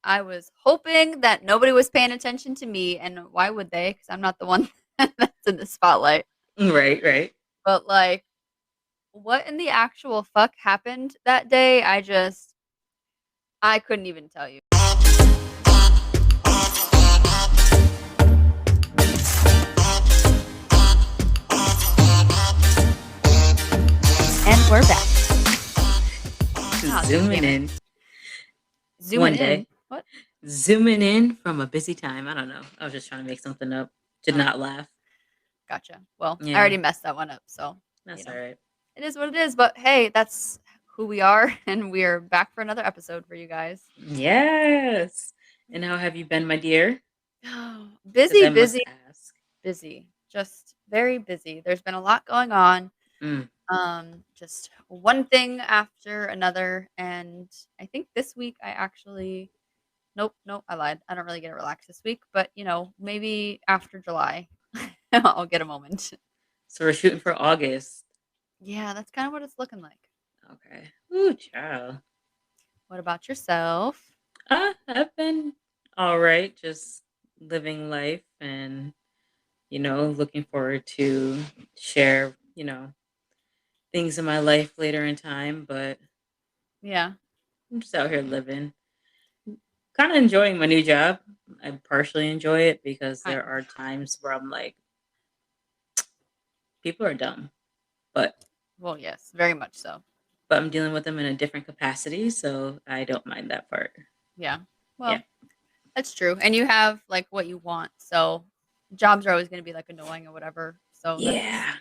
I was hoping that nobody was paying attention to me, and why would they? Because I'm not the one that's in the spotlight. Right, right. But like, what in the actual fuck happened that day? I couldn't even tell you. And we're back. God Zooming damn it. in Zooming one in. day. What? Zooming in from a busy time. I don't know. I was just trying to make something up. Did Oh, not laugh. gotcha. Well, I Yeah, already messed that one up, so you that's all know. right. It is what it is, but hey, that's who we are, and we're back for another episode for you guys. Yes. And how have you been, my dear? Because Busy, I must busy, ask. busy. Just very busy. There's been a lot going on. Mm. Just one thing after another, and I think this week I actually nope, nope, I lied. I don't really get to relax this week, but maybe after July, I'll get a moment. So we're shooting for August. Yeah, that's kind of what it's looking like. Okay. Ooh, child. What about yourself? I've been all right, just living life and, looking forward to share, things in my life later in time, but Yeah. I'm just out here living. Kind of enjoying my new job. I partially enjoy it because I there are times where I'm like, people are dumb, but Well, yes, very much so. I'm dealing with them in a different capacity, so I don't mind that part. Yeah. Yeah. Well, that's true. And you have like what you want. So jobs are always going to be like annoying or whatever. So Yeah.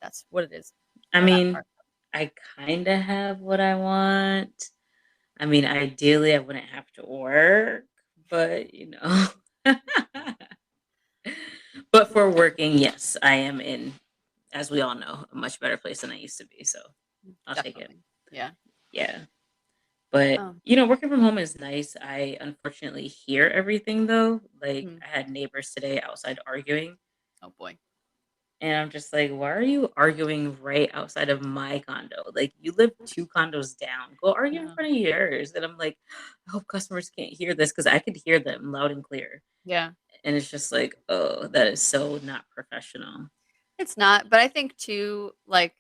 that's what it is I for that mean, part. I kind of have what I want. I mean, ideally, I wouldn't have to work, but but for working, yes, I am in, as we all know, a much better place than I used to be. So I'll take it. Definitely. Yeah. Yeah. But, Um, working from home is nice. I unfortunately hear everything though. Like, hmm. I had neighbors today outside arguing, Oh boy. and I'm just like, why are you arguing right outside of my condo? Like, you live two condos down. Go argue in Yeah. front of yours. And I'm like, I hope customers can't hear this because I could hear them loud and clear. Yeah. And it's just like, oh, that is so not professional. It's not, but I think too, like,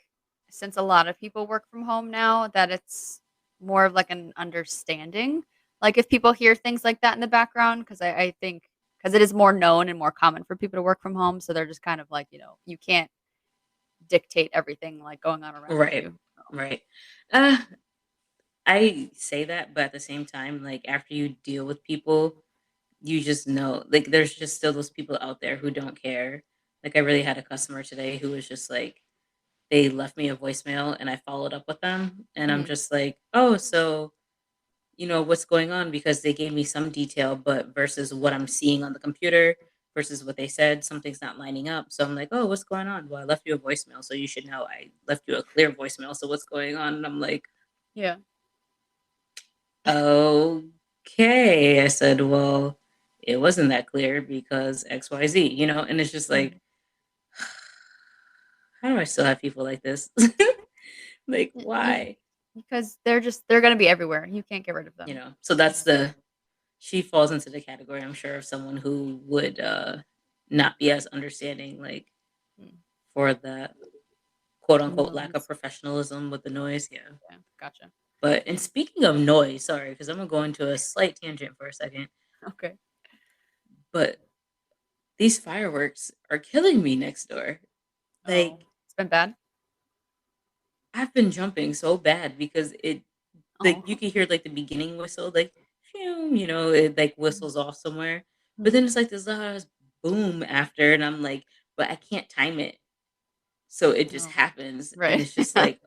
since a lot of people work from home now, that it's more of like an understanding. Like, if people hear things like that in the background, because I think, because it is more known and more common for people to work from home, so they're just kind of like, you can't dictate everything like going on around Right. you. So, Right. Uh, I say that, but at the same time, like, after you deal with people, you just know, like, there's just still those people out there who don't care. Like, I really had a customer today who was just like, they left me a voicemail and I followed up with them. And I'm mhm, just like, oh, so, what's going on? Because they gave me some detail, but versus what I'm seeing on the computer versus what they said, something's not lining up. So I'm like, oh, what's going on? Well, I left you a voicemail. So you should know I left you a clear voicemail. So what's going on? And I'm like, yeah. okay. I said, well, it wasn't that clear because XYZ, and it's just like, Mhm. how do I still have people like this? Like, You why? because they're gonna be everywhere. You can't get rid of them. So that's she falls into the category, I'm sure, of someone who would not be as understanding, like, Mm, for the quote the unquote lack of noise. professionalism with the noise. Yeah. Yeah, gotcha. But, and speaking of noise, sorry, because I'm gonna go into a slight tangent for a second, Okay. but these fireworks are killing me next door. Oh, Like, it's been bad? I've been jumping so bad because it, like, Oh. you can hear like the beginning whistle, like, phew, it like whistles off somewhere. But Mhm. then it's like this loud ass boom after, and I'm like, but I can't time it. So it just Oh, happens, and right. it's just like,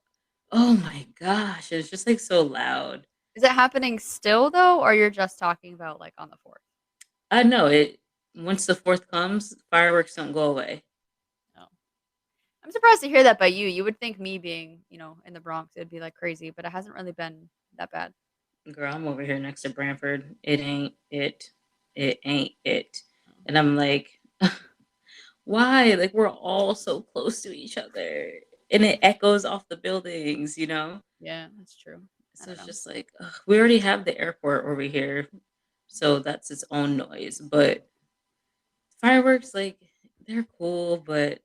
oh my gosh, it's just like so loud. Is it happening still though, or you're just talking about like on the 4th? I know it. Once the fourth comes, fireworks don't go away. Oh. I'm surprised to hear that by you. You would think me being, in the Bronx, it'd be like crazy, but it hasn't really been that bad. Girl, I'm over here next to Branford. It ain't it. It ain't it. Oh. And I'm like, why? Like, we're all so close to each other. And it echoes off the buildings. Yeah, that's true. I So don't it's know. just like, ugh, we already have the airport over here. So that's its own noise. But fireworks, like, they're cool, but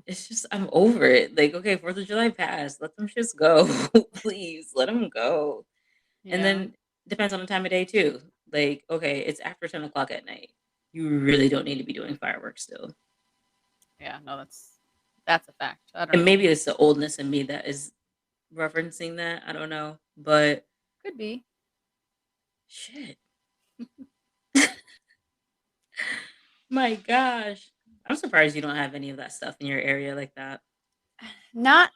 it's just I'm over it. Like, okay, 4th of July passed. Let them just go. Please, let them go. And Yeah. then depends on the time of day too. Like, okay, it's after 10 o'clock at night. You really don't need to be doing fireworks still. Yeah, no, that's a fact. I don't And know. maybe it's the oldness in me that is referencing that. I don't know. But Could be. shit. My gosh. I'm surprised you don't have any of that stuff in your area like that. Not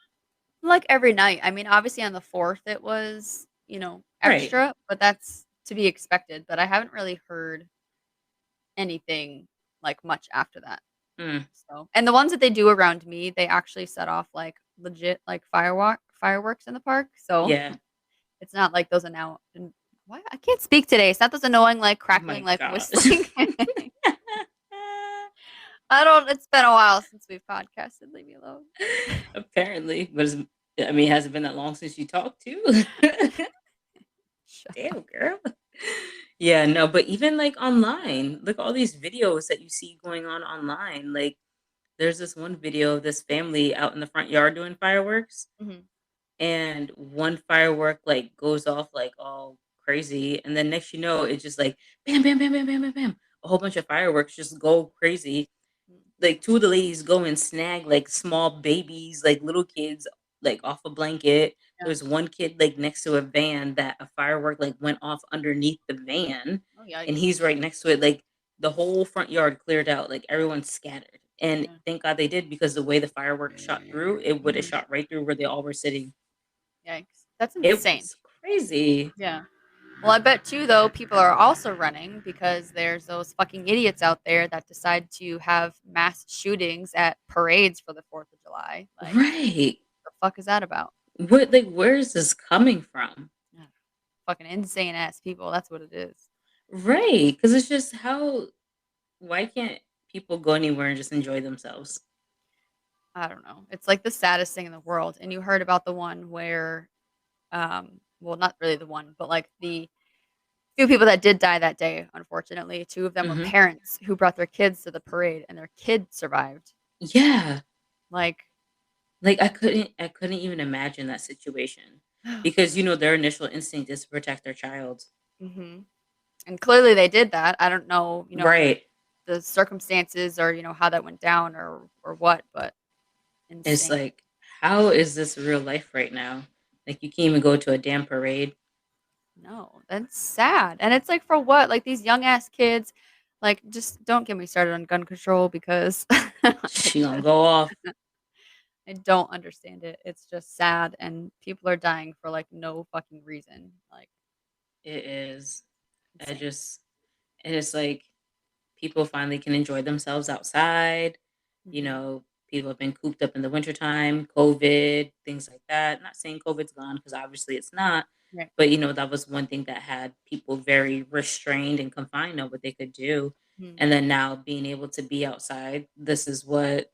like every night. I mean, obviously on the 4th it was, Right. extra, but that's to be expected, but I haven't really heard anything like much after that. Mm, So, and the ones that they do around me, they actually set off like legit like fireworks in the park. So yeah. it's not like those are now. And why I can't speak today. It's not those annoying like Oh crackling my like gosh. whistling. I don't. It's been a while since we've podcasted. Leave me alone. Apparently. But I mean, has it been that long since you talked to? Shut up. Damn, girl. Yeah, no, but even like online, look at all these videos that you see going on online. Like, there's this one video of this family out in the front yard doing fireworks, Mhm. and one firework like goes off like all crazy, and then next you know, it's just like bam, bam, bam, bam, bam, bam, bam. A whole bunch of fireworks just go crazy. Like two of the ladies go and snag like small babies, like little kids, like off a blanket. Yeah. There's one kid like next to a van that a firework like went off underneath the van, Oh and yikes. he's right next to it. Like the whole front yard cleared out, like everyone's scattered. And Yeah. thank God they did because the way the fireworks shot through, it would have Mhm. shot right through where they all were sitting. Yikes. That's It insane. was crazy. Yeah. Well, I bet too, though, people are also running because there's those fucking idiots out there that decide to have mass shootings at parades for the 4th of July. Like, Right. the fuck is that about? What like where is this coming from? Yeah. Fucking insane ass people. That's what it is. Right. Because it's just how why can't people go anywhere and just enjoy themselves? I don't know. It's like the saddest thing in the world. And you heard about the one where, well, not really the one, but like the few people that did die that day, unfortunately. Two of them were Mhm. parents who brought their kids to the parade and their kid survived. Yeah. Like, Like, I couldn't even imagine that situation because, their initial instinct is to protect their child. hmm and clearly they did that. I don't know, Right. the circumstances or, how that went down or what, but It's insane. like, how is this real life right now? Like, you can't even go to a damn parade. No, that's sad. And it's like for what? Like these young ass kids, like just don't get me started on gun control because I She gonna just go off. I don't understand it. It's just sad and people are dying for like no fucking reason. Like It is. I insane. just and it's like people finally can enjoy themselves outside. You hmm know, people have been cooped up in the wintertime, COVID, things like that. Not saying COVID's gone because obviously it's not, Right. but that was one thing that had people very restrained and confined on what they could do. Mhm. And then now being able to be outside, this is what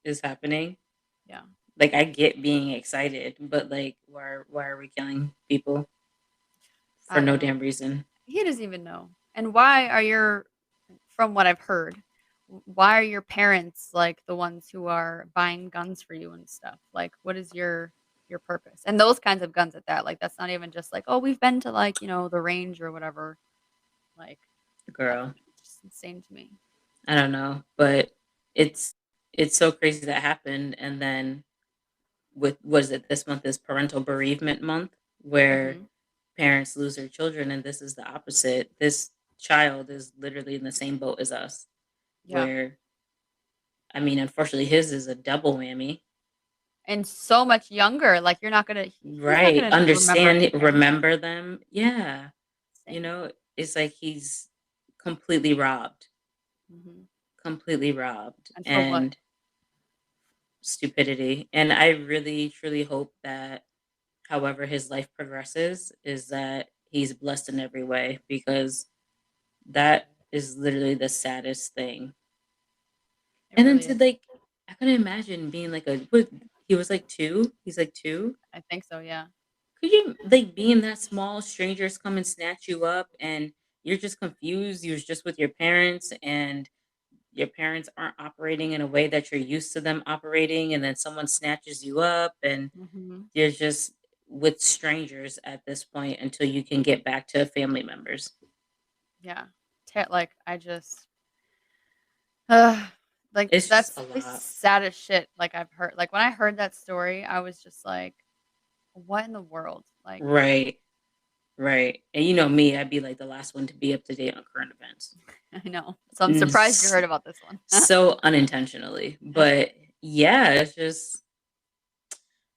is happening. Yeah. Like I get being excited, but like why are we killing people for I don't no know. damn reason? He doesn't even know. And why are your from what I've heard, why are your parents like the ones who are buying guns for you and stuff? Like what is your purpose? And those kinds of guns at that. Like that's not even just like, oh, we've been to like, the range or whatever. Like I don't Girl. know. It's just insane to me. I don't know, but it's it's so crazy that happened. And then with was it this month is parental bereavement month where Mhm. parents lose their children, and this is the opposite. This child is literally in the same boat as us, Yeah. where I mean, unfortunately, his is a double whammy. And so much younger. Like you're not gonna he's not Right? gonna remember Understand, anything. remember them. Yeah, you Insane. know, it's like he's completely robbed, Mhm. completely robbed, And for what? and stupidity. And I really, truly hope that however his life progresses is that he's blessed in every way because that is literally the saddest thing. It And then really to is. like I couldn't imagine being like he was like 2, he's like 2. I think so, yeah. Could you like being that small, strangers come and snatch you up and you're just confused, you're just with your parents and your parents aren't operating in a way that you're used to them operating, and then someone snatches you up and Mhm. you're just with strangers at this point until you can get back to family members. Yeah. Like, I just Ugh, like, It's just that's a the lot. saddest shit, like, I've heard. Like, when I heard that story, I was just like, "What in the world?" Like, Right, right. And you know me, I'd be like the last one to be up to date on current events. I know. So I'm Mm, surprised you heard about this one. so unintentionally. But yeah, it's just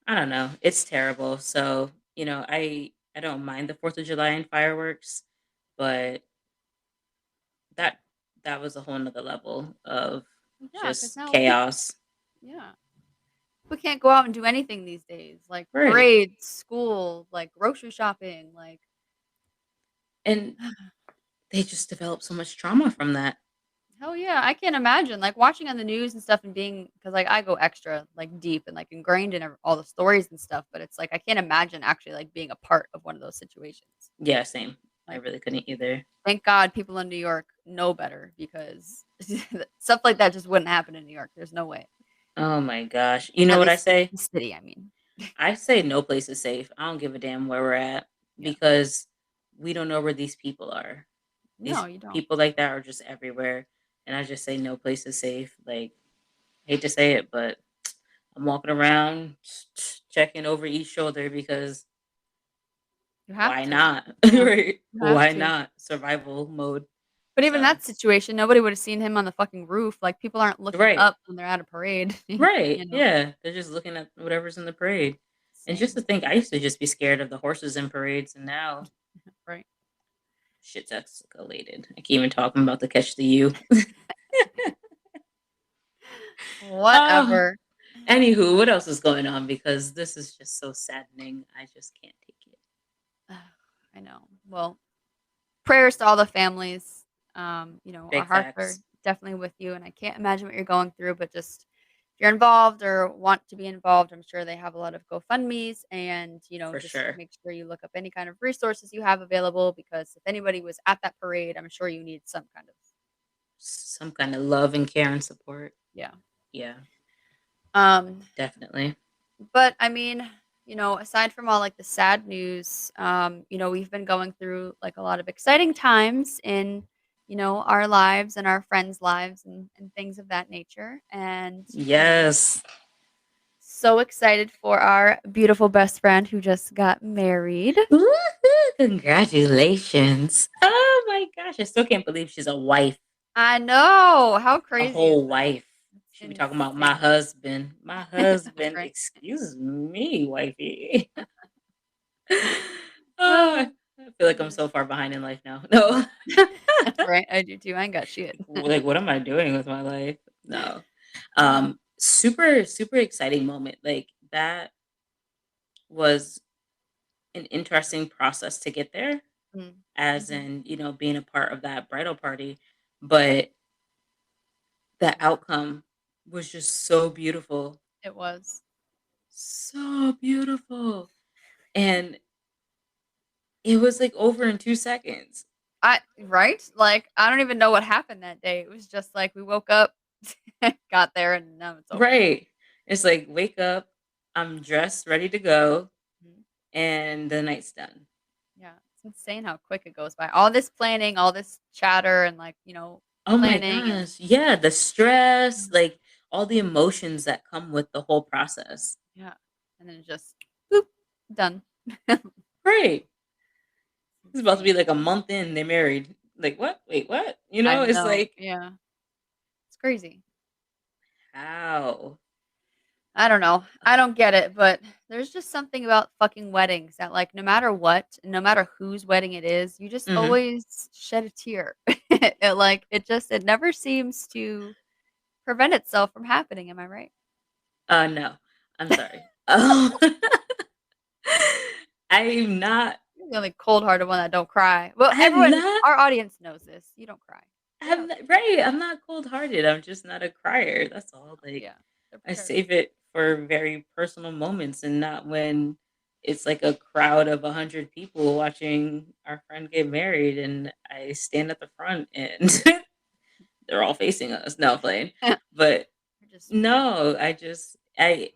I don't know. It's terrible. So, I don't mind the 4th of July and fireworks, but that that was a whole nother level of Yeah, because just now people chaos. yeah. People can't go out and do anything these days, like Right. parades, school, like, grocery shopping, like And they just developed so much trauma from that. hell yeah, I can't imagine, like, watching on the news and stuff and being because like, I go extra, like, deep and, like, ingrained in all the stories and stuff, but it's like, I can't imagine actually, like, being a part of one of those situations. Yeah, same. I Like, really couldn't either. thank God people in New York know better because stuff like that just wouldn't happen in New York, there's no way. Oh my gosh. You know At what I least say? the city, I mean. I say no place is safe. I don't give a damn where we're at Yeah. because we don't know where these people are. No, These you don't. people like that are just everywhere. And I just say no place is safe. Like, hate to say it, but I'm walking around checking over each shoulder because You have why to. not? Yeah, Right? you have Why to. not? Survival mode. But even So, that situation, nobody would've seen him on the fucking roof, like, people aren't looking right. up when they're at a parade, Right. you know? Yeah. They're just looking at whatever's in the parade. And just to Same. think, I used to just be scared of the horses in parades, and now Right. shit's escalated. I can't even talk. I'm about to catch the U. Oh, Whatever. anywho, what else is going on? Because this is just so saddening. I just can't take it. I know. Well, prayers to all the families. Our Big hearts are facts. definitely with you, and I can't imagine what you're going through, but just if you're involved or want to be involved, I'm sure they have a lot of GoFundMes and, For just sure. make sure you look up any kind of resources you have available because if anybody was at that parade, I'm sure you need some kind of Some kind of love and care and support. yeah. Yeah, Um, definitely. but I mean, aside from all like the sad news, we've been going through like a lot of exciting times in, our lives and our friends' lives and things of that nature. And, Yes. so excited for our beautiful best friend who just got married. Woohoo, congratulations. Oh my gosh. I still can't believe she's a wife, I know. How a crazy is whole that? wife. It's She be talking about my insane. husband. My husband. Right. Excuse me, wifey. Oh, Oh, I feel like I'm goodness. so far behind in life now. No. Right. I do too. I ain't got shit. Like, what am I doing with my life? No. Oh, Super, super exciting moment. Like that was an interesting process to get there, mm, as mhm. in, being a part of that bridal party. But the Yeah, outcome was just so beautiful. it was. So beautiful. And it was like over in 2 seconds. I right? Like, I don't even know what happened that day. It was just like we woke up, got there, and now it's over. Right. It's like wake up, I'm dressed, ready to go, Mhm. and the night's done. Yeah, it's insane how quick it goes by. All this planning, all this chatter, and like, Oh my planning and gosh. Yeah, the stress, Mhm. like all the emotions that come with the whole process. Yeah, and then just boop, done. Right. It's about to be Insane. like a month in, they're married. Like, what? Wait, what? I It's know. like, Yeah, it's crazy. how? I don't know. I Ugh. don't get it, but there's just something about fucking weddings that, like, no matter what, no matter whose wedding it is, you just Mhm. always shed a tear. It never seems to prevent itself from happening. Am I right? No. I'm sorry. I'm not You're the only cold-hearted one that don't cry. Well, I'm not our audience knows this. You don't cry. They know I'm this. not right, I'm not cold-hearted, I'm just not a crier, that's all. Like, Yeah, they're I prepared for save it for very personal moments and not when it's like a crowd of 100 people watching our friend get married, and I stand at the front, and they're all facing us. No, playing. But You're just no, I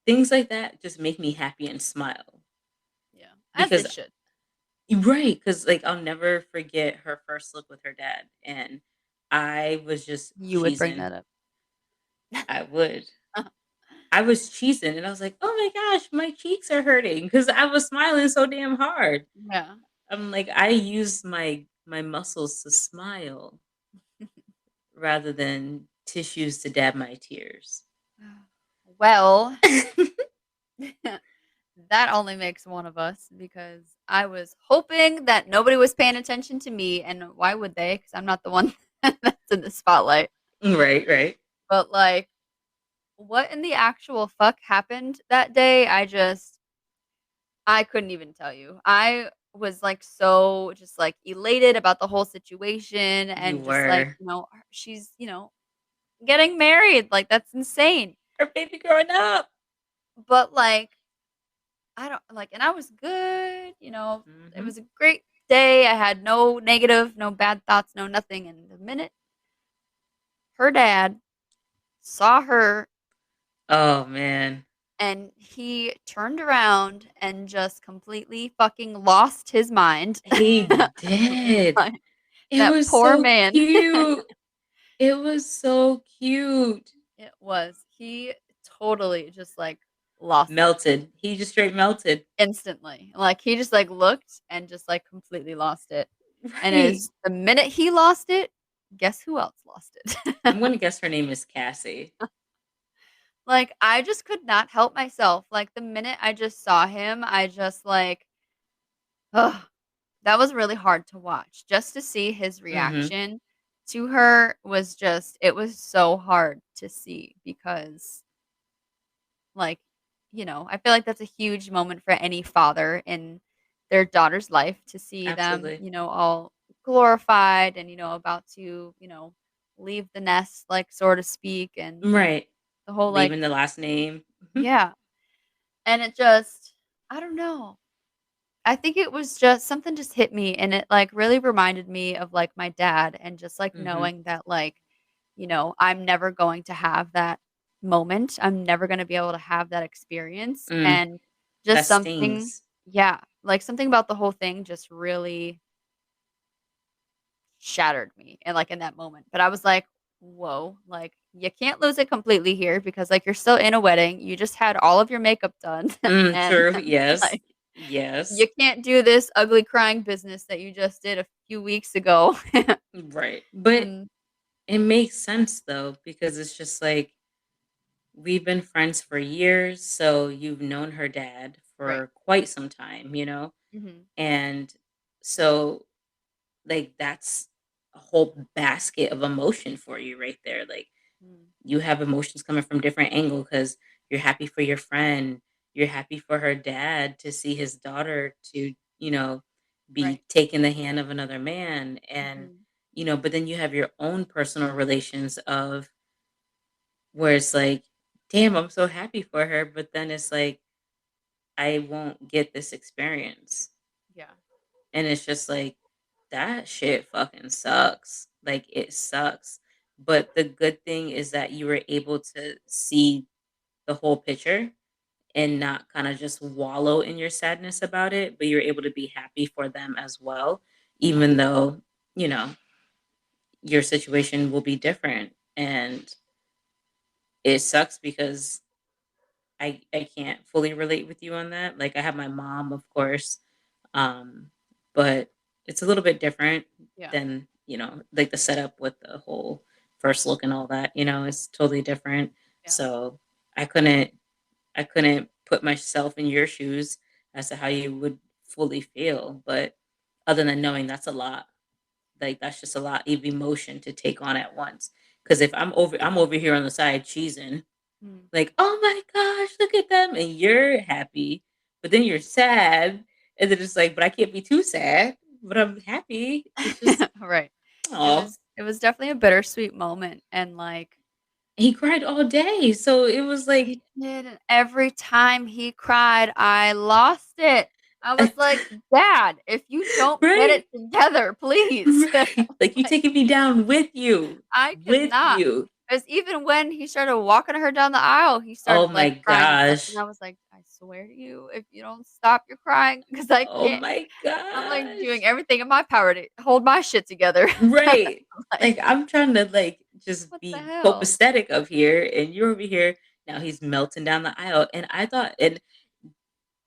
things like that just make me happy and smile yeah, as because it should. right, because like I'll never forget her first look with her dad, and I was just You would bring cheesing. that up. I would. I was cheesing, and I was like, "Oh my gosh, my cheeks are hurting," because I was smiling so damn hard. Yeah. I'm like, I use my muscles to smile rather than tissues to dab my tears. Well, that only makes one of us because I was hoping that nobody was paying attention to me, and why would they? Because I'm not the one that's in the spotlight. Right, right. But like, what in the actual fuck happened that day? I couldn't even tell you. I was like so just like elated about the whole situation You and just like, were she's, getting married. Like that's insane. her baby growing up. But like I don't like and I was good, it Mhm. was a great day. I had no negative, no bad thoughts, no nothing. And the minute her dad saw her Oh man, and he turned around and just completely fucking lost his mind. he did. Like, It that was poor so man. cute. It was so cute. It was. He totally just like lost it Melted. He just straight melted. instantly. Like he just like looked and just like completely lost it. And Right. as the minute he lost it, guess who else lost it? I'm gonna guess her name is Cassie. Like I just could not help myself. Like the minute I just saw him, I just like, ugh, that was really hard to watch. Just to see his Mhm. reaction to her was just, it was so hard to see because like, I feel like that's a huge moment for any father in their daughter's life to see them, Absolutely. all glorified and, about to, leave the nest, like, so to speak. And, Right. the whole like, Leaving the last name. Mhm. yeah. And it just, I don't know. I think it was just something just hit me and it like really reminded me of like my dad and just like Mhm. knowing that like, I'm never going to have that moment. I'm never going to be able to have that experience. Mm, And that just something, stings. yeah, like something about the whole thing just really shattered me and like in that moment. But I was like, whoa, like you can't lose it completely here because like you're still in a wedding. You just had all of your makeup done Mm, and true. Yes. like Yes. you can't do this ugly crying business that you just did a few weeks ago. Right. But And it makes sense though, because it's just like we've been friends for years, so you've known her dad right. for quite some time, you know? Mhm. And so like that's a whole basket of emotion for you right there. Like Mm. you have emotions coming from different angle because you're happy for your friend, you're happy for her dad to see his daughter to, be Right. taking the hand of another man, and Mhm. but then you have your own personal relations of where it's like, damn, I'm so happy for her, but then it's like I won't get this experience. Yeah. And it's just like that shit fucking sucks. Like it sucks. But the good thing is that you were able to see the whole picture and not kind of just wallow in your sadness about it, but you're able to be happy for them as well, even though, you know, your situation will be different. And it sucks because I can't fully relate with you on that. Like I have my mom, of course, but it's a little bit different Yeah. than, like the setup with the whole first look and all that, it's totally different. Yeah. So I couldn't put myself in your shoes as to how you would fully feel, but other than knowing that's a lot. Like that's just a lot of emotion to take on at once. Because if I'm over here on the side cheesing, Mm. like, oh my gosh, look at them, and you're happy, but then you're sad, and then it's like, but I can't be too sad, but I'm happy. It's just, Right. It oh, was it was definitely a bittersweet moment and like He cried all day, so it was like He did, and every time he cried, I lost it. I was like, "Dad, if you don't get right? it together, please." Right. Like, you Like, taking me down with you. I could With not. you. 'Cause even when he started walking her down the aisle, he Oh started, my like, crying and stuff, and gosh. I was like, "I swear to you, if you don't stop your crying, because I Oh can't." my I'm, like, doing gosh. everything in my power to hold my shit together. Right. Like, Like, I'm trying to, like, just "What the be hell?" copacetic up here, and you're over here, now he's melting down the aisle, and I thought and,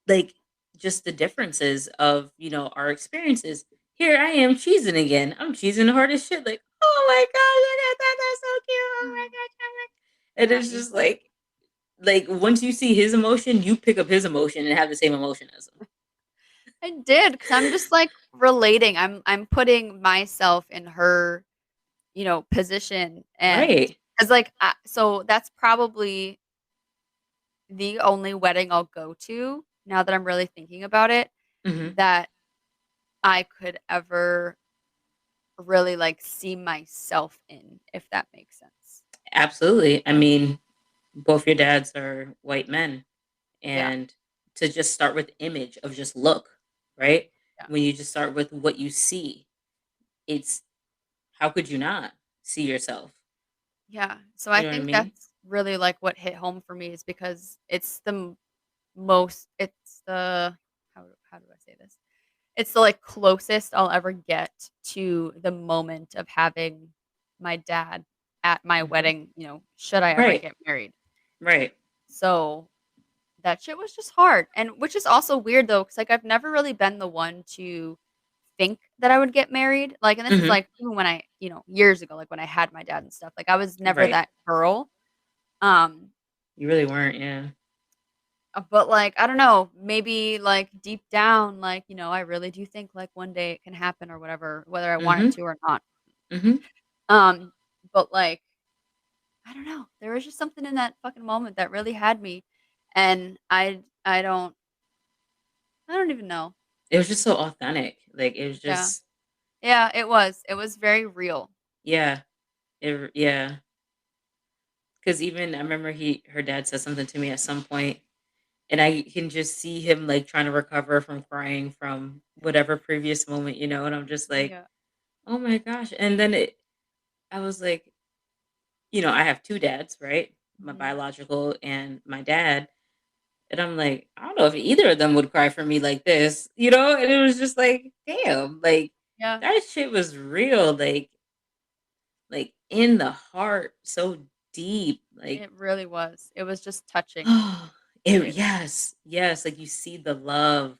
like, just the differences of, our experiences. Here I am cheesing again. I'm cheesing hard as shit, like, "Oh my gosh, look at that, that's so cute. Oh my gosh, oh my" and Yeah, it's you just did. like, once you see his emotion, you pick up his emotion and have the same emotion as him. I did, because 'cause I'm just, like, relating. I'm putting myself in her, position, and Right. as like, so that's probably the only wedding I'll go to, now that I'm really thinking about it, Mhm. that I could ever really, like, see myself in, if that makes sense. Absolutely. I mean, both your dads are white men, Yeah, and to just start with image of just look, right? yeah, When you just start with what you see, it's how could you not see yourself? yeah. So I You know what I think mean? that's really, like, what hit home for me is because it's the most it's the how do I say this? It's the, like, closest I'll ever get to the moment of having my dad at my Mhm. wedding, should I ever Right. get married. Right. So, that shit was just hard, and which is also weird though, because like, I've never really been the one to think that I would get married, like, and this is, Mhm. like, even when I years ago, like, when I had my dad and stuff, like, I was never Right. that girl, um, You really weren't, yeah. but, like, I don't know, maybe, like, deep down, like, I really do think, like, one day it can happen or whatever, whether I want it Mhm. to or not. Mhm. Um, but, like, I don't know, there was just something in that fucking moment that really had me, and I don't even know. It was just so authentic. Like, it was Yeah. just Yeah, it was. It was very real. yeah. Yeah. 'Cause even I remember her dad said something to me at some point, and I can just see him, like, trying to recover from crying from whatever previous moment, and I'm just like, Yeah. "Oh my gosh," and then I was like, I have 2 dads, right? My Mhm. biological and my dad, and I'm like, "I don't know if either of them would cry for me like this," and it was just like, "Damn," like, Yeah, that shit was real, like, in the heart, so deep, like it really was. It was just touching oh, to say the least. yes, yes, like, you see the love,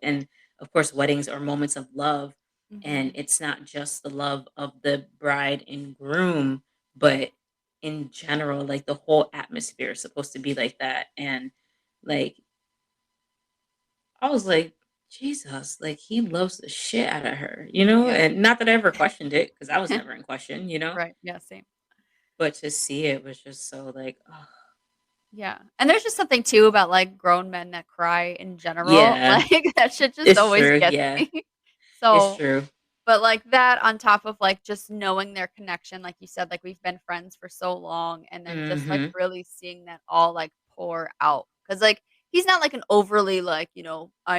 and, of course, weddings are moments of love, and Mhm. it's not just the love of the bride and groom, but in general, like, the whole atmosphere is supposed to be like that, and, like, I was like, "Jesus, like, he loves the shit out of her," Yeah. and not that I ever questioned it, because I was never in question. Right. Yeah, same. But to see it was just so, like, oh. Yeah. And there's just something too about, like, grown men that cry in general. Yeah, Like, that shit just it's always true, gets yeah, me. it's So, true. but, like, that on top of, like, just knowing their connection, like you said, like, we've been friends for so long, and then just, like, Mhm. really seeing that all, like, pour out. Because like, he's not, like, an overly, like,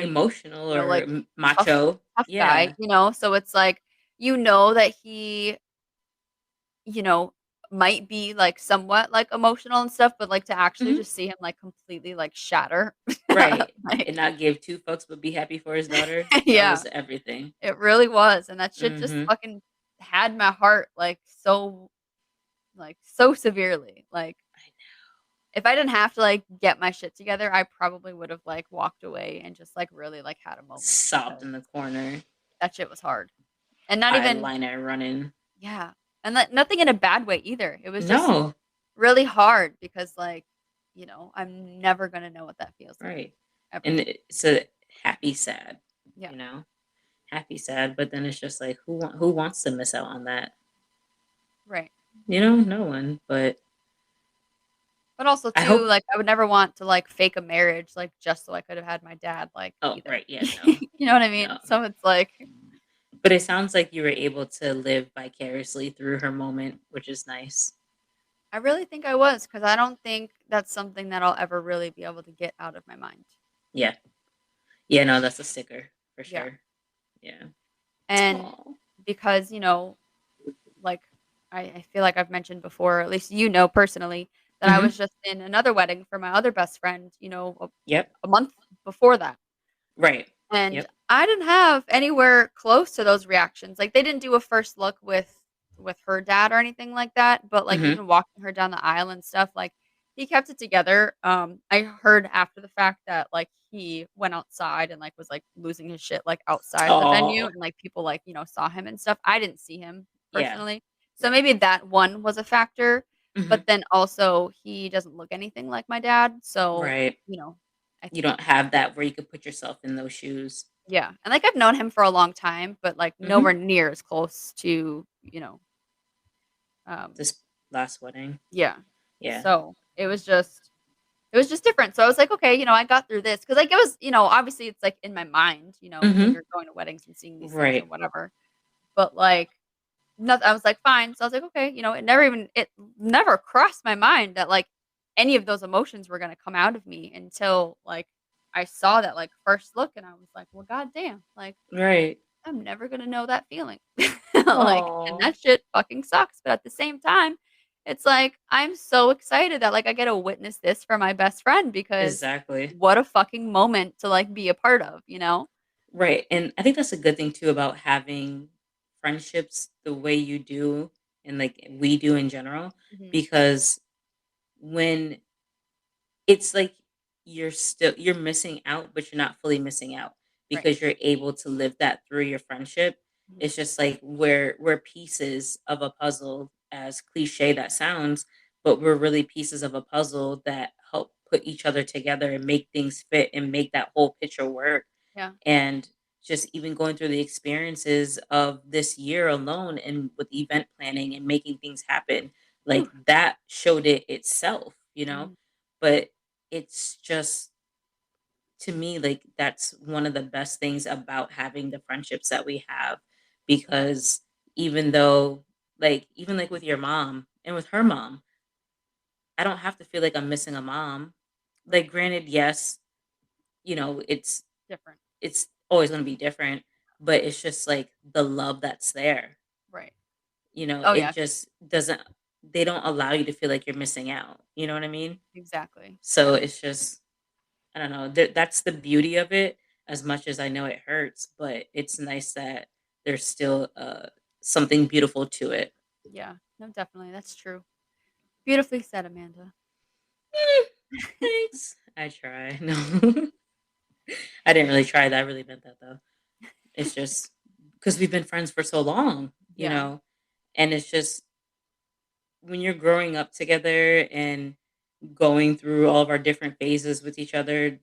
Emotional or like, m tough macho. tough guy, Yeah. so it's like, that he, you know, might be, like, somewhat, like, emotional and stuff, but, like, to actually Mhm. just see him, like, completely, like, shatter, Right, and like not give 2 fucks but be happy for his daughter. That yeah, was everything. it really was, and that shit just Mhm. fucking had my heart, so severely, like, I if I didn't have to, like, get my shit together, I probably would've, like, walked away and just, like, really, like, had a moment sobbed because in the corner, that shit was hard, and not even eyeliner running. yeah, and, nothing in a bad way either, it was just No. really hard because, like, I'm never gonna know what that feels like, Right, ever. and it's a happy sad, Yeah, you know? Happy sad, but then it's just like, who wants to miss out on that? right. No one, but But also I too, hope like, I would never want to, like, fake a marriage, like, just so I could have had my dad, like, oh, either. right, yeah, no, You know what I no. mean? So it's like But it sounds like you were able to live vicariously through her moment, which is nice. I really think I was because I don't think that's something that I'll ever really be able to get out of my mind. Yeah. Yeah, no, that's a sticker for Yeah. sure. Yeah. And Oh. because, like I feel like I've mentioned before, at least personally, that I Mhm. was just in another wedding for my other best friend, Yep. a month before that. Right. And Yep. I didn't have anywhere close to those reactions. Like they didn't do a first look with her dad or anything like that, but like Mhm. even walking her down the aisle and stuff, like he kept it together. I heard after the fact that like he went outside and like was like losing his shit like outside of the venue Oh. and like people like, saw him and stuff. I didn't see him Yeah. personally. So Right. maybe that one was a factor, but Mhm. then also he doesn't look anything like my dad, so, Right. I You think don't have that where you could put yourself in those shoes. yeah, and, like, I've known him for a long time, but, like, nowhere Mhm. near as close to, This last wedding. yeah. Yeah. So, it was just different. So, I was like, "Okay, I got through this because like, it was obviously, it's, like, in my mind, when Mhm. you're going to weddings and seeing these things or Right. whatever, but, like, noth I was like, "Fine." So, I was like, "Okay," it never crossed my mind that, like, any of those emotions were gonna come out of me until, like, I saw that, like, first look, and I was like, "Well, goddamn," like Right. I'm never gonna know that feeling. And Oh. that shit fucking sucks, but at the same time, it's like, I'm so excited that, like, I get to witness this for my best friend because Exactly. what a fucking moment to, like, be a part of, you know? Right, and I think that's a good thing too about having friendships the way you do and, like, we do in general, Mhm. because when it's like you're missing out, but you're not fully missing out Right. because you're able to live that through your friendship. Mhm. It's just like we're pieces of a puzzle, as cliche that sounds, but we're really pieces of a puzzle that help put each other together and make things fit and make that whole picture work. Yeah. And just even going through the experiences of this year alone and with event planning and making things happen, Whew. like that showed it itself, you know? Mhm. But it's just, to me, like that's one of the best things about having the friendships that we have, because even though, like, even like with your mom and with her mom, I don't have to feel like I'm missing a mom. Like, Right. granted, yes, it's Different. always going to be different, but it's just like the love that's there. Right. Oh, It yeah. just doesn't, they don't allow you to feel like you're missing out. You know what I mean? Exactly. So Yeah. it's just, I don't know. That's the beauty of it. As much as I know it hurts, but it's nice that there's still something beautiful to it. Yeah. No, definitely, that's true. Beautifully said, Amanda. Mm, thanks. I try. No, I didn't really try that. I really meant that though. It's just because we've been friends for so long, Yeah. and it's just when you're growing up together and going through all of our different phases with each other,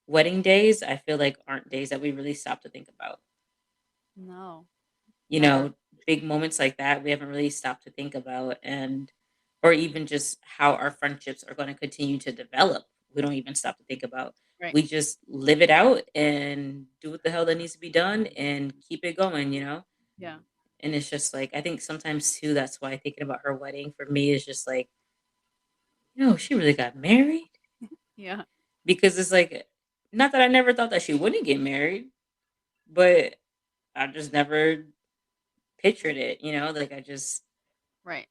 wedding days, I feel like aren't days that we really stop to think about. No. You Never. know, big moments like that, we haven't really stopped to think about, and or even just how our friendships are going to continue to develop. We don't even stop to think about. Right. We just live it out and do what the hell that needs to be done and keep it going. Yeah. And it's just like, I think sometimes too, that's why thinking about her wedding for me is just like, she really got married? Yeah. Because it's like, not that I never thought that she wouldn't get married, but I just never pictured it. Like I just, Right.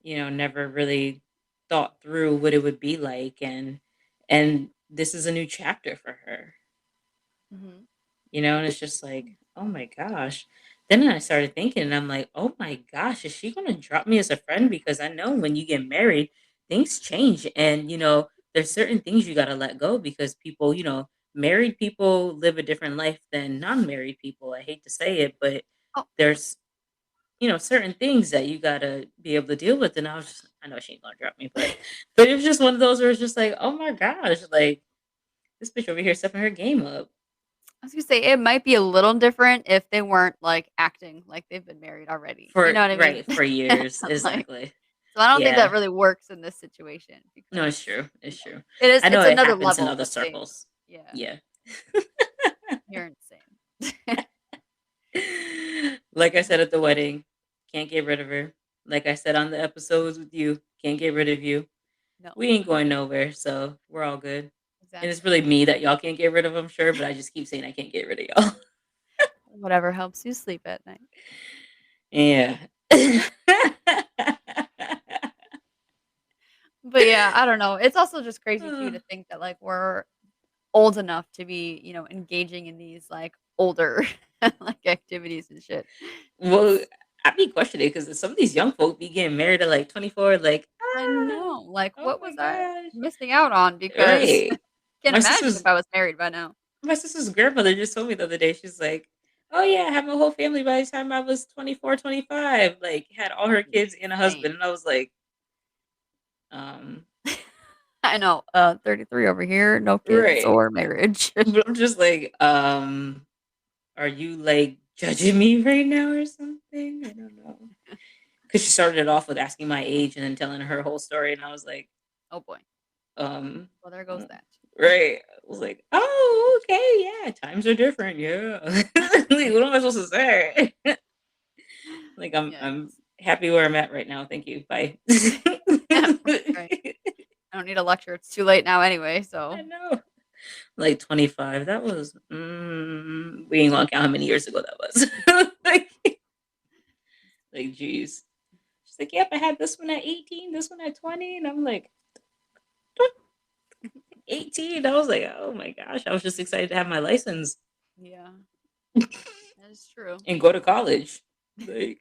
never really thought through what it would be like, and this is a new chapter for her. Mhm. And it's just like, oh my gosh. Then I started thinking, and I'm like, oh my gosh, is she gonna drop me as a friend? Because I know when you get married, things change. And there's certain things you gotta let go because people, married people live a different life than non-married people. I hate to say it, but Oh, there's certain things that you gotta be able to deal with. And I know she ain't gonna drop me, but it was just one of those where it's just like, oh my gosh, like this bitch over here stepping her game up. I was gonna say it might be a little different if they weren't, like, acting like they've been married already. You For know what I mean? right, for years. Like, Exactly. so I don't think that Yeah. really works in this situation No, because, it's true. It's true. it is I know it's it another happens in level other of things. circles. Yeah, Yeah. you're insane. Like I said at the wedding, can't get rid of her. Like I said on the episodes with you, can't get rid of you. No, We ain't going nowhere, so we're all good. And it's exactly. really me that y'all can't get rid of, I'm sure, but I just keep saying I can't get rid of y'all. Whatever helps you sleep at night. Yeah. But yeah, I don't know. It's also just crazy too Uh, to think that like we're old enough to be, engaging in these like older like activities and shit. well, It's I be questioning because some of these young folk be getting married at like 24, like, I know. Like oh what my was I gosh. missing out on because Right. can't My imagine if sister's I was married by now. my sister's grandmother just told me the other day, she's like, "Oh yeah, I had my whole family by the time I was 24, 25. Like had all her kids and a husband." Insane. And I was like, um, I know. 33 over here, no kids right. or marriage. But I'm just like, are you like judging me right now or something? I don't know. Because she started it off with asking my age and then telling her whole story, and I was like, Oh boy. um, Well, there goes that. right. I was like, oh, okay, yeah, times are different, yeah. Like, what am I supposed to say? Like, I'm Yes. happy where I'm at right now. Thank you. Bye. Right. I don't need a lecture. It's too late now anyway, I so know. Like 25. That was we ain't gonna count how many years ago that was. Like, geez. She's like, yep, I had this one at 18, this one at 20. And I'm like, 18. I was like, oh my gosh. I was just excited to have my license yeah, that is true. and go to college. Like,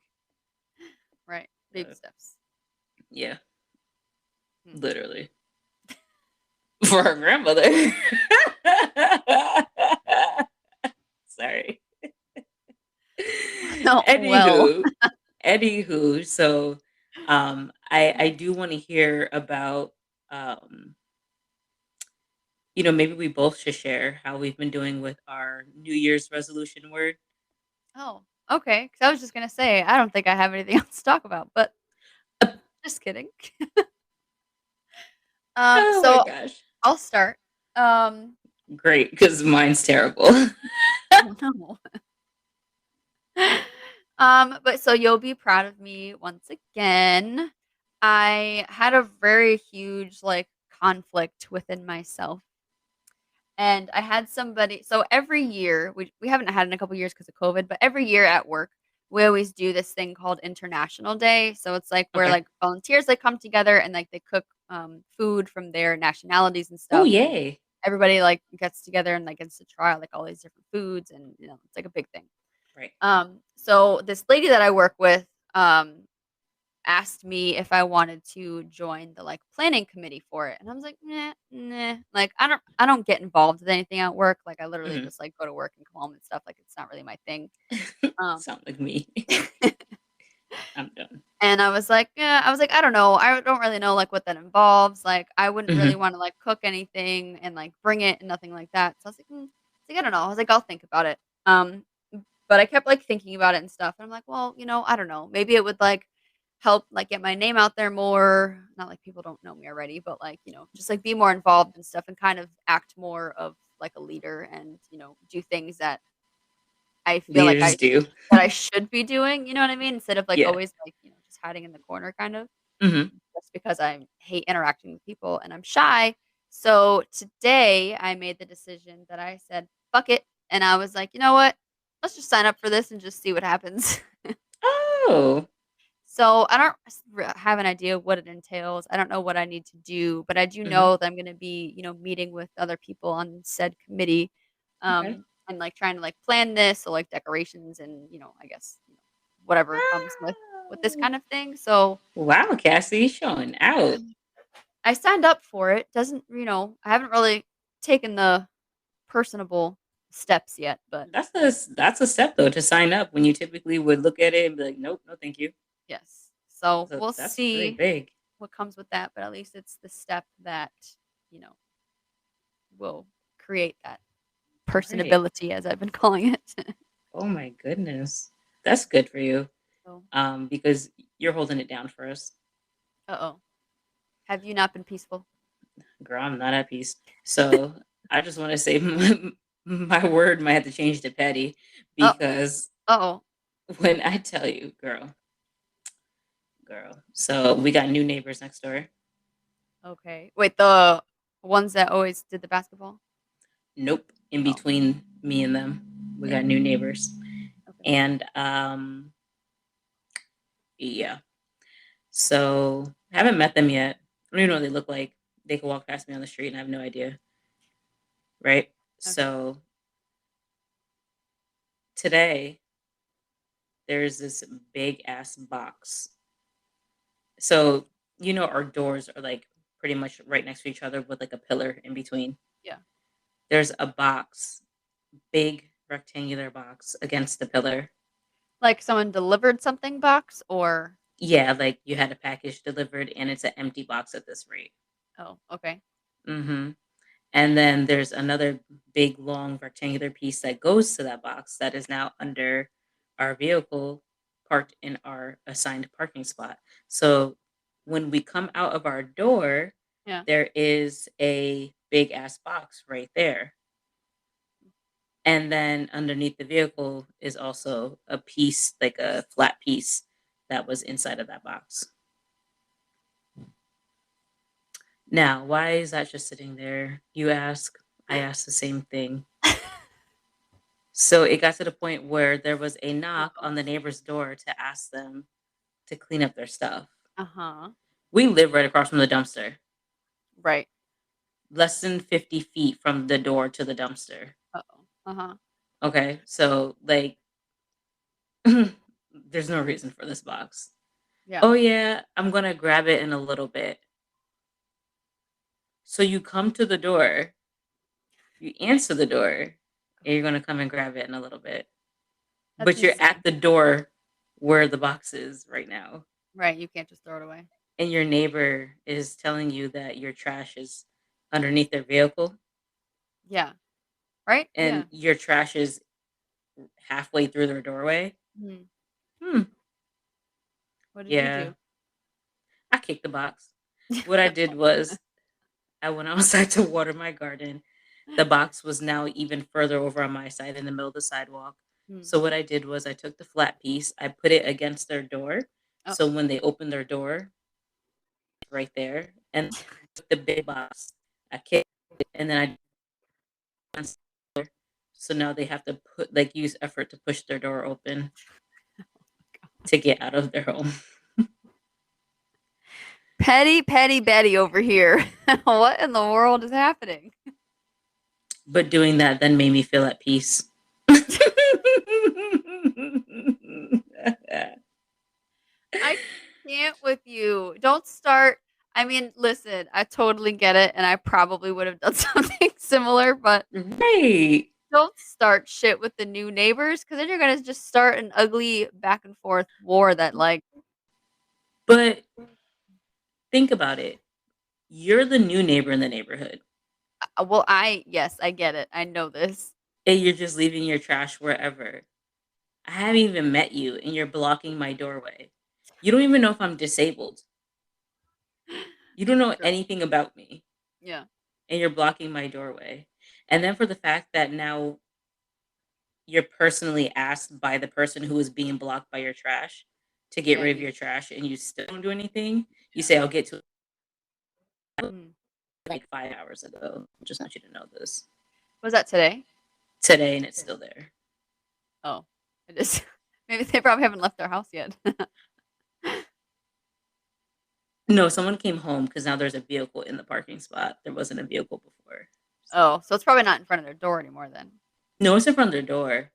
Right. Baby uh, steps. yeah, Hmm. literally. For her grandmother. Sorry. Oh, well. Anywho, so I do want to hear about um maybe we both should share how we've been doing with our New Year's resolution word. Oh, okay. Because I was just gonna say I don't think I have anything else to talk about, but just kidding. Oh my So gosh. I'll start. Um, Great, because mine's terrible. oh no. But so you'll be proud of me once again. I had a very huge like conflict within myself. And I had somebody so every year, we haven't had it in a couple years because of COVID, but every year at work, we always do this thing called International Day. So it's like where Okay. like volunteers like come together and like they cook food from their nationalities and Oh, stuff and yay. everybody like gets together and like gets to try like all these different foods and it's like a big thing. Right. So this lady that I work with, um, asked me if I wanted to join the like planning committee for it. And I was like, nah, nah. Like I don't get involved with anything at work. Like I literally Mhm. just like go to work and come home and stuff. Like it's not really my thing. Um Sound like me. I'm done. and I was like, yeah, I was like, I don't know. I don't really know like what that involves. Like I wouldn't really Mhm. want to like cook anything and like bring it and nothing like that. So I was like, I don't know. I was like, I'll think about it. Um but I kept like thinking about it and stuff. And I'm like, well, I don't know. Maybe it would like help like get my name out there more. Not like people don't know me already, but like, just like be more involved and stuff and kind of act more of like a leader and, do things that I feel like Leaders do. that I should be doing, you know what I mean? Instead of like Yeah. always like, just hiding in the corner kind of. Mhm. Just because I hate interacting with people and I'm shy. So today I made the decision that I said, fuck it. And I was like, you know what? Let's just sign up for this and just see what happens. Oh. So I don't have an idea of what it entails. I don't know what I need to do, but I do Mhm. know that I'm going to be, meeting with other people on said committee, Okay. and like trying to like plan this, so like decorations and I guess whatever comes with this Oh. kind of thing. So Wow, Cassie, showing out. I signed up for it. Doesn't I haven't really taken the personable steps yet, but That's a step though to sign up when you typically would look at it and be like, nope, no, thank you. yes. So So we'll that's really see big. what comes with that, but at least it's the step that you know will create that Right. personability, as I've been calling it. Oh my goodness. That's good for you. So, Because you're holding it down for us. oh, have you not been peaceful? Girl, I'm not at peace. So I just want to say my word might have to change to petty Oh, because oh, when I tell you, girl, girl. So we got new neighbors next door. Okay. Wait, the ones that always did the basketball? Nope. In Oh, between me and them, we got new neighbors. okay. And yeah. So I haven't met them yet. I don't even know what they look like. They could walk past me on the street and I have no idea. Right? Okay. So today there's this big ass box. So our doors are like pretty much right next to each other with like a pillar in between. Yeah. There's a box, big rectangular box against the pillar. Like someone delivered something box or Yeah, like you had a package delivered and it's an empty box at this rate. oh, okay. Hmm. And then there's another big, long, rectangular piece that goes to that box that is now under our vehicle parked in our assigned parking spot. So when we come out of our door, Yeah. there is a big ass box right there. And then underneath the vehicle is also a piece, like a flat piece that was inside of that box. Now, why is that just sitting there? You ask. I ask the same thing. So it got to the point where there was a knock on the neighbor's door to ask them to clean up their stuff. Uh-huh. We live right across from the dumpster, Right. less than 50 feet from the door to the dumpster. Uh-oh. Uh-huh. Okay, so like, there's no reason for this box. Yeah. Oh, yeah, I'm gonna grab it in a little bit. So you come to the door, you answer the door, and you're gonna come and grab it in a little bit. That's But you're at insane. the door where the box is right now. Right. You can't just throw it away. And your neighbor is telling you that your trash is underneath their vehicle Yeah. Right? and Yeah. your trash is halfway through their doorway. Hmm. Hmm. What did you Yeah. do? I kicked the box. What I did was I went outside to water my garden. The box was now even further over on my side in the middle of the sidewalk. Hmm. So what I did was I took the flat piece, I put it against their door. So Uh-oh. when they opened their door, it's right there. And took the big box, I kicked it, and then I so now they have to use effort to push their door open to get out of their home. Petty, petty Betty over here. What in the world is happening? But doing that then made me feel at peace. I can't with you. Don't start. I mean, listen, I totally get it, and I probably would have done something similar, but Right. don't start shit with the new neighbors because then you're gonna just start an ugly back and forth war that like But think about it. You're the new neighbor in the neighborhood. well, yes, I get it. I know this. And you're just leaving your trash wherever. I haven't even met you and you're blocking my doorway. You don't even know if I'm disabled. You don't know True. anything about me. Yeah. And you're blocking my doorway. And then for the fact that now you're personally asked by the person who is being blocked by your trash to get Yeah, rid of you your trash and you still don't do anything, you say, I'll get to it mm. like 5 hours ago. I just want you to know this. Was that today? Today, and it's still there. Oh, it is. Maybe they probably haven't left their house yet. No, someone came home because now there's a vehicle in the parking spot. There wasn't a vehicle before. Oh, so it's probably not in front of their door anymore then. No, it's in front of their door.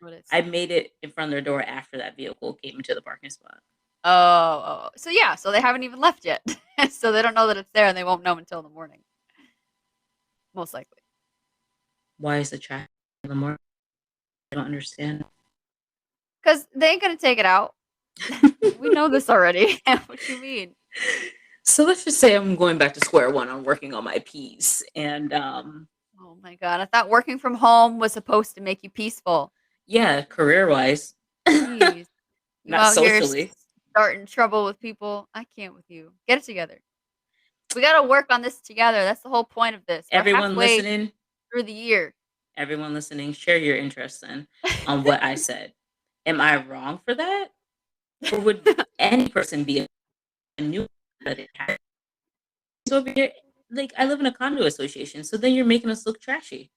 What is? I made it in front of their door after that vehicle came into the parking spot. Oh. So yeah, so they haven't even left yet. So they don't know that it's there and they won't know until the morning. Most likely. Why is the trash in the morning? I don't understand. Because they ain't gonna take it out. We know this already. What you mean? So let's just say I'm going back to square one on working on my piece. And Oh my god. I thought working from home was supposed to make you peaceful. yeah, career wise, Jeez. You not out here socially. starting trouble with people. I can't with you. Get it together. We gotta work on this together. That's the whole point of this. We're Everyone halfway listening, through the year. share your interest then on what I said. Am I wrong for that? Or would any person be new that it has over here. Like I live in a condo association, so then you're making us look trashy.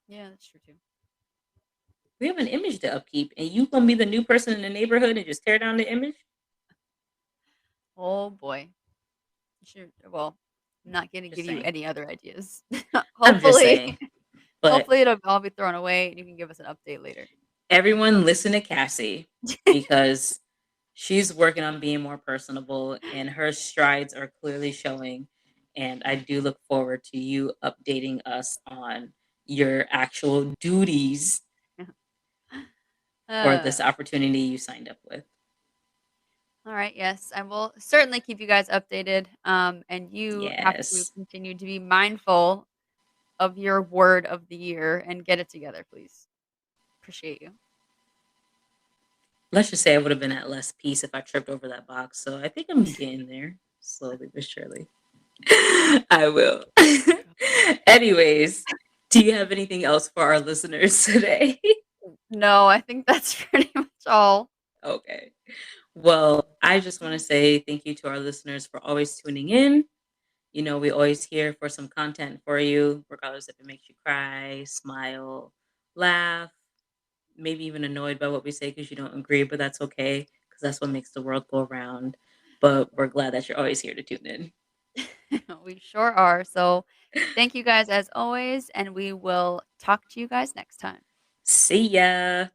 Yeah, that's true too. We have an image to upkeep, and you gonna be the new person in the neighborhood and just tear down the image? Oh boy. Sure. Well, I'm not gonna Just give you saying. any other ideas. I'm just Hopefully, saying. But hopefully it'll all be thrown away and you can give us an update later. everyone listen to Cassie because she's working on being more personable and her strides are clearly showing. And I do look forward to you updating us on your actual duties for this Uh, opportunity you signed up with. all right. Yes, I will certainly keep you guys updated. And you have to Yes. continue to be mindful of your word of the year and get it together, please. Appreciate you. Let's just say I would have been at less peace if I tripped over that box. So I think I'm getting there slowly but surely. I will. Anyways, do you have anything else for our listeners today? No, I think that's pretty much all. Okay. Well, I just want to say thank you to our listeners for always tuning in. You know, we always here for some content for you, regardless if it makes you cry, smile, laugh, maybe even annoyed by what we say because you don't agree, but that's okay because that's what makes the world go around. But we're glad that you're always here to tune in. We sure are. So, thank you guys as always, and we will talk to you guys next time. See ya.